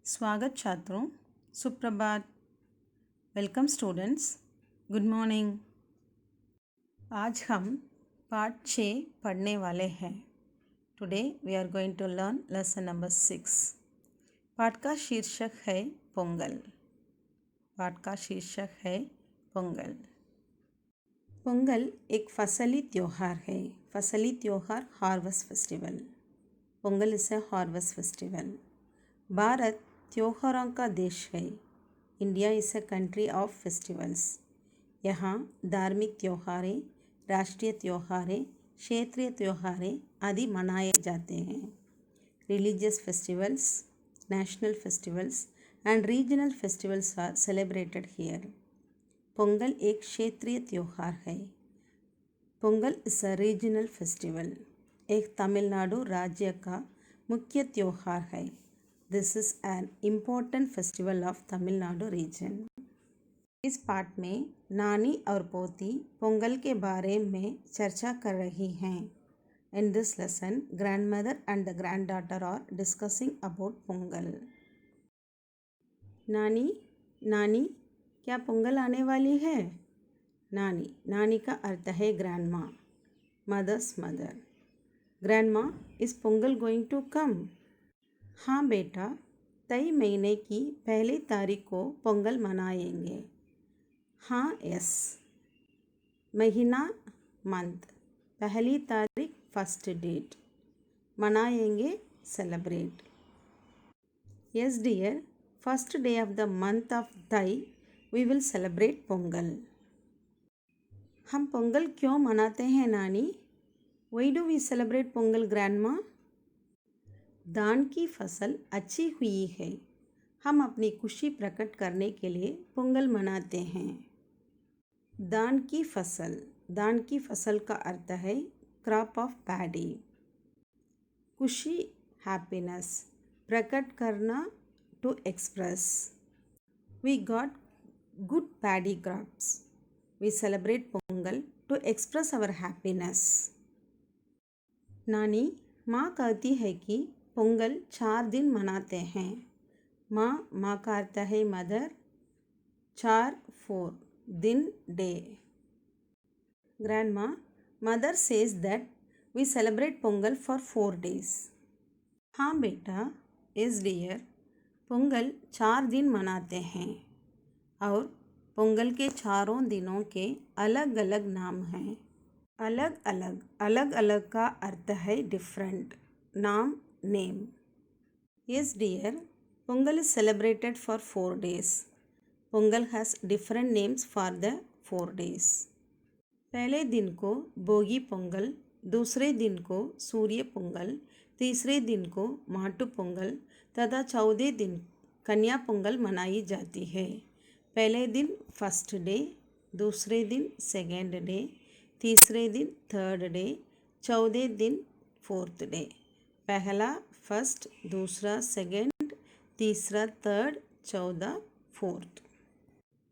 स्वागत छात्रों, सुप्रभात। Welcome students, good morning. आज हम पाठ 6 पढ़ने वाले हैं। Today we are going to learn lesson number 6। पाठ का शीर्षक है पोंगल। पाठ का शीर्षक है पोंगल। पोंगल एक फसली त्योहार है। फसली त्योहार harvest festival. Pongal is a harvest festival. Bharat त्योहारों का देश है। India is a country of festivals. यहाँ धार्मिक त्योहारें, राष्ट्रीय त्योहारें, क्षेत्रीय त्योहारें आदि मनाए जाते हैं। Religious festivals, national festivals and regional festivals are celebrated here. Pongal एक क्षेत्रीय त्योहार है। Pongal is a regional festival. एक तमिलनाडु राज्य का मुख्य त्योहार है। This is an important festival of Tamil Nadu region. इस पाठ में नानी और पोती पोंगल के बारे में चर्चा कर रही हैं। In this lesson grandmother and the granddaughter are discussing about Pongal. नानी, नानी, क्या पोंगल आने वाली है? नानी, नानी का अर्थ है ग्रैंड माँ, मदर्स मदर। ग्रैंड माँ, is Pongal going to come? हाँ बेटा, तई महीने की पहली तारीख को पोंगल मनाएंगे। हाँ, यस। महीना, मंथ, पहली तारीख, फर्स्ट डेट। मनाएंगे, celebrate. Yes dear, first day of the month of Thai we will celebrate Pongal. हम पोंगल क्यों मनाते हैं नानी? Why do we celebrate Pongal grandma? धान की फसल अच्छी हुई है। हम अपनी खुशी प्रकट करने के लिए पोंगल मनाते हैं। धान की फसल, धान की फसल का अर्थ है क्रॉप ऑफ पैडी। खुशी, हैप्पीनेस, प्रकट करना, to express. We got good paddy crops. We celebrate Pongal to express our happiness. नानी, माँ कहती है कि पोंगल 4 दिन मनाते हैं। माँ, माँ का अर्थ है मदर। 4, 4, दिन, day. Grandma, mother says that we celebrate Pongal for 4 days। हाँ बेटा, इस डियर, पोंगल 4 दिन मनाते हैं और पोंगल के चारों दिनों के अलग अलग नाम हैं। अलग अलग, अलग अलग का अर्थ है डिफरेंट, नाम, name. Yes dear, Pongal is celebrated for 4 days. Pongal has different names for the 4 days. पहले दिन को भोगी पोंगल, दूसरे दिन को सूर्य पोंगल, तीसरे दिन को माटू पोंगल तथा चौथे दिन कन्या पोंगल मनाई जाती है। पहले दिन फर्स्ट डे, दूसरे दिन सेकेंड डे, तीसरे दिन थर्ड डे, चौथे दिन फोर्थ डे। पहला फर्स्ट, दूसरा सेकेंड, तीसरा थर्ड, चौथा fourth.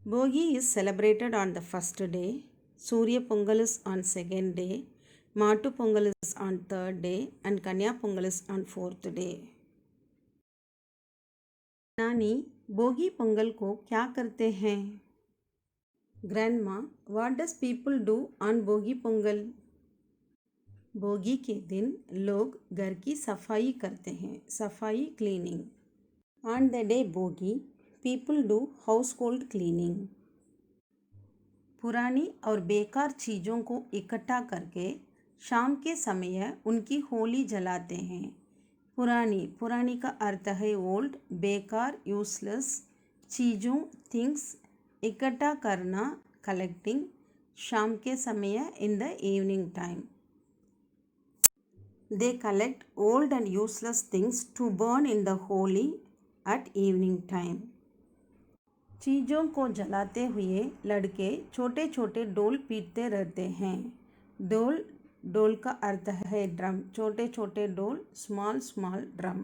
Bogi is celebrated on the first day, Surya Pongal is on second day, Matu Pongal is on third day and Kanya Pongal is on fourth day. नानी, bogie Pongal को क्या करते हैं? Grandma, what does people do on bogie Pongal? Bogie के दिन लोग घर की सफाई करते हैं, सफाई, cleaning. On the day bogie people do house hold cleaning. पुरानी और बेकार चीज़ों को इकट्ठा करके शाम के समय उनकी होली जलाते हैं। पुरानी, पुरानी का अर्थ है ओल्ड, बेकार, यूजलेस चीज़ों, थिंग्स, इकट्ठा करना, कलेक्टिंग, शाम के समय in the evening time. They collect old and useless things to burn in the Holi at evening time. चीज़ों को जलाते हुए लड़के छोटे छोटे डोल पीटते रहते हैं। डोल, डोल का अर्थ है ड्रम, छोटे छोटे डोल, small small drum.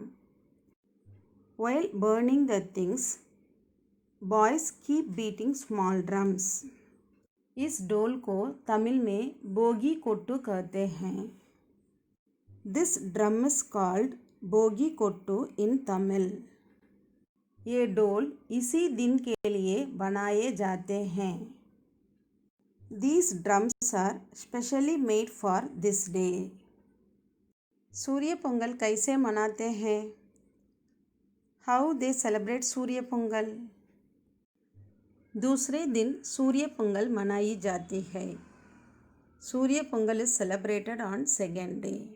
While burning the things, boys keep beating small drums. इस डोल को तमिल में बोगी कोट्टू कहते हैं। This drum is called bogi kottu in Tamil. ये डोल इसी दिन के लिए बनाए जाते हैं। These drums are specially made for this day. सूर्य पोंगल कैसे मनाते हैं? How they celebrate सूर्य पोंगल? दूसरे दिन सूर्य पोंगल मनाई जाती है। Surya Pongal is celebrated on second day.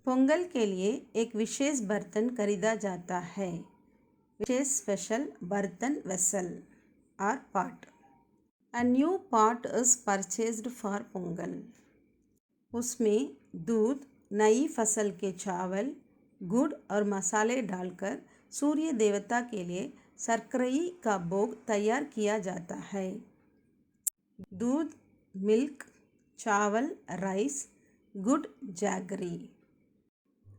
Pongal के लिए एक विशेष बर्तन खरीदा जाता है। विशेष स्पेशल बर्तन वेसल और pot. A new pot is purchased for Pongal. उसमें दूध, नई फसल के चावल, गुड़ और मसाले डालकर सूर्य देवता के लिए शर्करई का भोग तैयार किया जाता है। दूध, मिल्क, चावल, राइस, गुड़, jaggery.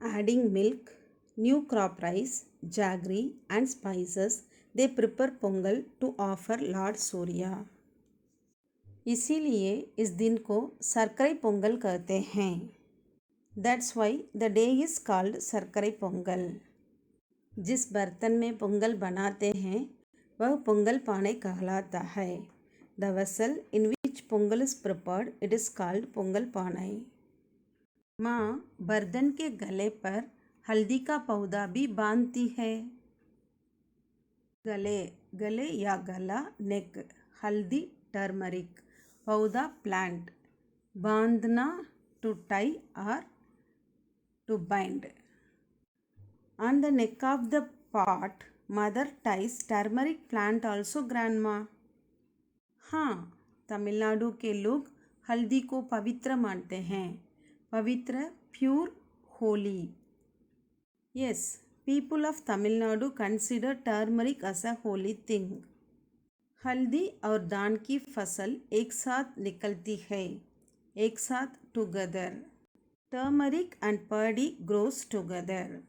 Adding milk, new crop rice, jaggery and spices, they prepare pongal to offer Lord Surya. इसीलिए इस दिन को सरकरी पोंगल कहते हैं। That's why the day is called सरकरी पोंगल। जिस बर्तन में पोंगल बनाते हैं वह पोंगल पाने कहलाता है। The vessel in which pongal is prepared, it is called Pongal पाने। माँ बर्तन के गले पर हल्दी का पौधा भी बांधती है। गले, गले या गला, नेक, हल्दी, टर्मरिक, पौधा, प्लांट, बांधना, टू टाई और to bind. On the neck of the pot, mother ties turmeric plant also grandma. हाँ, तमिलनाडु के लोग हल्दी को पवित्र मानते हैं। पवित्र, pure, Holi. Yes, people of Tamil Nadu consider turmeric as a holy thing. हल्दी और धान की फसल एक साथ निकलती है, एक साथ together. Turmeric and paddy grows together.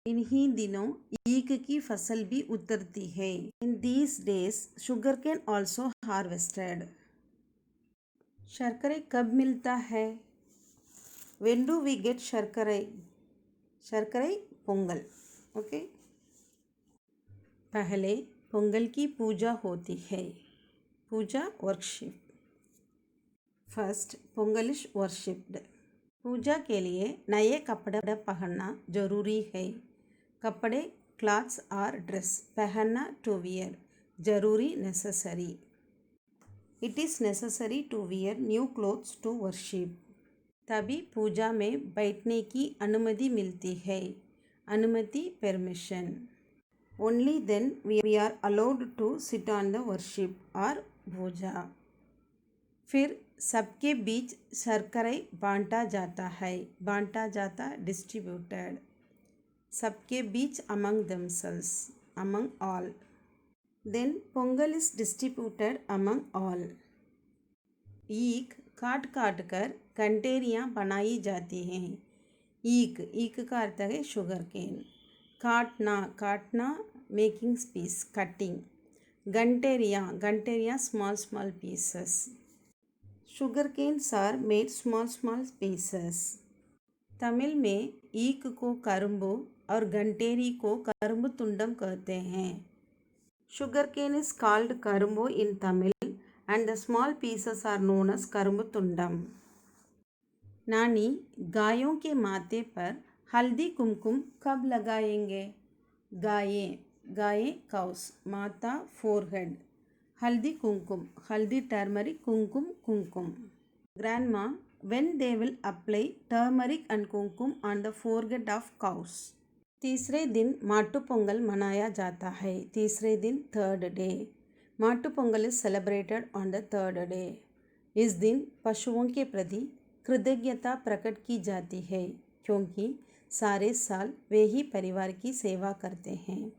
इन्हीं दिनों ईख की फसल भी उतरती है। In these days sugar cane also harvested. Sarkarai कब मिलता है? When do we get sarkarai? Sarkarai Pongal. Okay. पहले पोंगल की पूजा होती है। Puja, worship. First Pongal is worshipped. Puja के लिए नए कपड़े पहनना जरूरी है। कपड़े, क्लॉथ्स और ड्रेस, पहनना, टू वियर, जरूरी, necessary. It is necessary to wear new clothes to worship. तभी पूजा में बैठने की अनुमति मिलती है। अनुमति, permission. Only then we are allowed to sit on the worship और पूजा। फिर सबके बीच शर्करे बांटा जाता है। बांटा जाता, डिस्ट्रीब्यूटेड। सबके बीच, among themselves, among all. Then Pongal is distributed among all. ईख काट काट कर कंटेरियाँ बनाई जाती हैं। ईख, ईख का अर्थ है शुगर केन। काटना, काटना, मेकिंग पीस, कटिंग। गंटेरियाँ, गंटेरियाँ small small pieces. Sugar canes are made small small pieces. Tamil में ईख को करुम्बु और गंटेरी को करुम्बु तुंडम कहते हैं। Sugar cane is called karumbu in Tamil and the small pieces are known as karumbu tundam. नानी गायों के माथे पर हल्दी कुमकुम कब लगाएंगे? गायें, गायें, काउस, माता, फोरहेड, हल्दी कुमकुम, हल्दी, turmeric, Kumkum, Kumkum. Grandma, when they will apply turmeric and kumkum on the forehead of cows। तीसरे दिन माटू पोंगल मनाया जाता है। तीसरे दिन, third day. Mattu Pongal is celebrated on the third day. इस दिन पशुओं के प्रति कृतज्ञता प्रकट की जाती है क्योंकि सारे साल वे ही परिवार की सेवा करते हैं।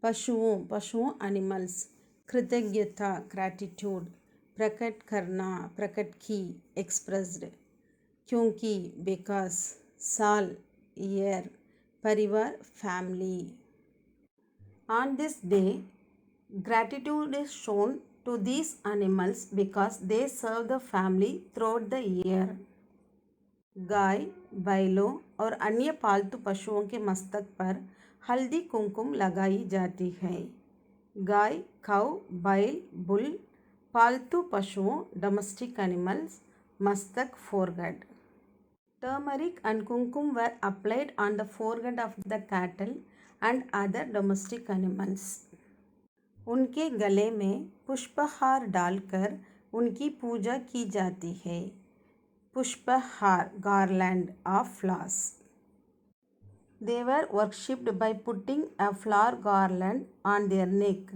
पशुओं, एनिमल्स, कृतज्ञता, ग्रैटिट्यूड, प्रकट करना, प्रकट की, एक्सप्रेस्ड, क्योंकि, बिकॉज, साल, ईयर, परिवार, family. On this day gratitude is shown to these animals because they serve the family throughout the year। गाय, बैलों और अन्य पालतू पशुओं के मस्तक पर हल्दी कुमकुम लगाई जाती है। गाय, काऊ, बैल, बुल, पालतू पशुओं, डोमेस्टिक एनिमल्स, मस्तक, forehead. Turmeric and kumkum were applied on the forehead of the cattle and other domestic animals. उनके गले में पुष्पहार डालकर उनकी पूजा की जाती है। पुष्पहार, garland of flowers. They were worshipped by putting a flower garland on their neck.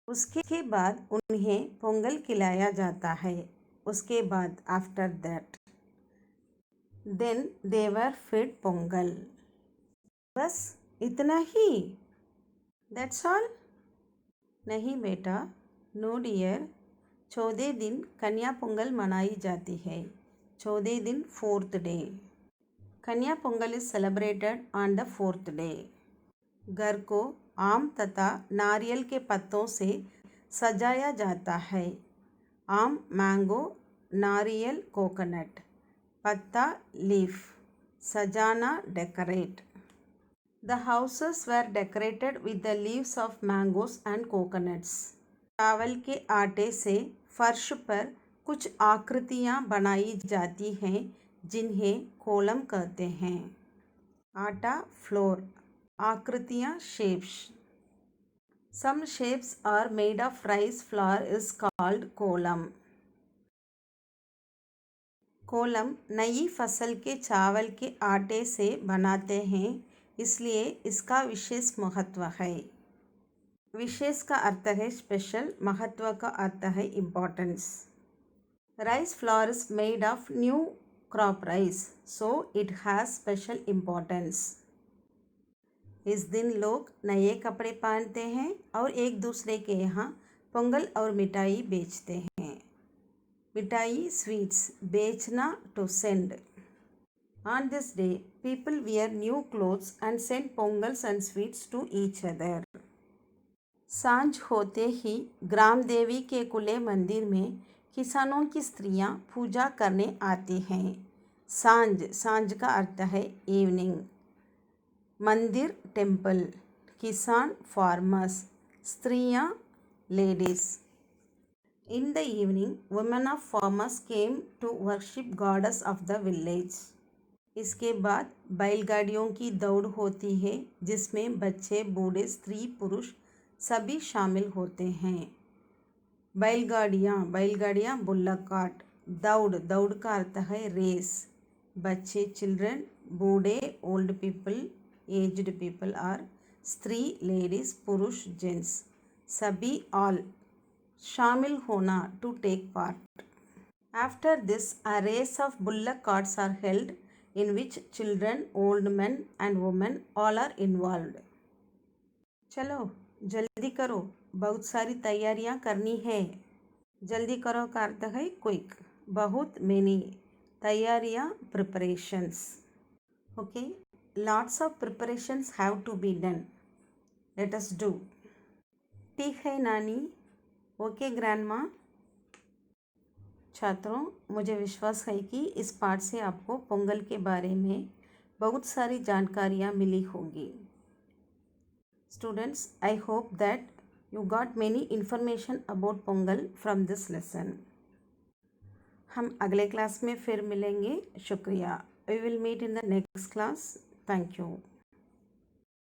उसके बाद उन्हें पोंगल खिलाया जाता है। उसके बाद after that then they were fed Pongal. बस इतना ही? That's all? नहीं बेटा, नो डियर। चौथे दिन कन्या पोंगल मनाई जाती है। चौथे दिन, फोर्थ डे। कन्या Pongal is celebrated on the fourth day. घर को आम तथा नारियल के पत्तों से सजाया जाता है। आम, मैंगो, नारियल, कोकोनट, पत्ता, लीफ, सजाना, decorate. The houses were decorated with the leaves of mangoes and coconuts. चावल के आटे से फर्श पर कुछ आकृतियाँ बनाई जाती हैं जिन्हें कोलम कहते हैं। आटा, फ्लोर, आकृतियाँ, shapes. Some shapes are made of rice flour is called kolam. Kolam नई फसल के चावल के आटे से बनाते हैं, इसलिए इसका विशेष महत्व है। विशेष का अर्थ है स्पेशल, महत्व का अर्थ है importance. Rice flour is made of new crop rice, so it has special importance. इस दिन लोग नए कपड़े पहनते हैं और एक दूसरे के यहाँ पोंगल और मिठाई बेचते हैं। मिठाई, स्वीट्स, बेचना, to send. On this day, people wear new clothes and send pongals and sweets to each other. सांझ होते ही ग्राम देवी के कुले मंदिर में किसानों की स्त्रियां पूजा करने आती हैं। सांझ, सांझ का अर्थ है इवनिंग। मंदिर, टेम्पल, किसान, फार्मर्स, स्त्रियां, ladies. In the evening, women of farmers came to worship goddess of the village. इसके बाद बैलगाड़ियों की दौड़ होती है जिसमें बच्चे, बूढ़े, स्त्री, पुरुष सभी शामिल होते हैं। बैलगाड़ियाँ, बुल्लक कार्ट। दौड़, दौड़ का अर्थ है रेस। बच्चे, चिल्ड्रन, बूढ़े, ओल्ड पीपल, एज्ड पीपल, और स्त्री, लेडीज, पुरुष, जेंट्स, सभी, ऑल, शामिल होना, to take part. After this a race of bullock carts are held in which children, old men and women all are involved. चलो जल्दी करो, बहुत सारी तैयारियां करनी है। जल्दी करो का अर्थ है क्विक। बहुत, मेनी, तैयारियां, preparations. Okay, lots of preparations have to be done. Let us do. ठीक है नानी। Okay grandma. छात्रों, मुझे विश्वास है कि इस पाठ से आपको पोंगल के बारे में बहुत सारी जानकारियाँ मिली होंगी। Students, I hope that you got many information about Pongal from this lesson. हम अगले क्लास में फिर मिलेंगे। शुक्रिया। We will meet in the next class. Thank you.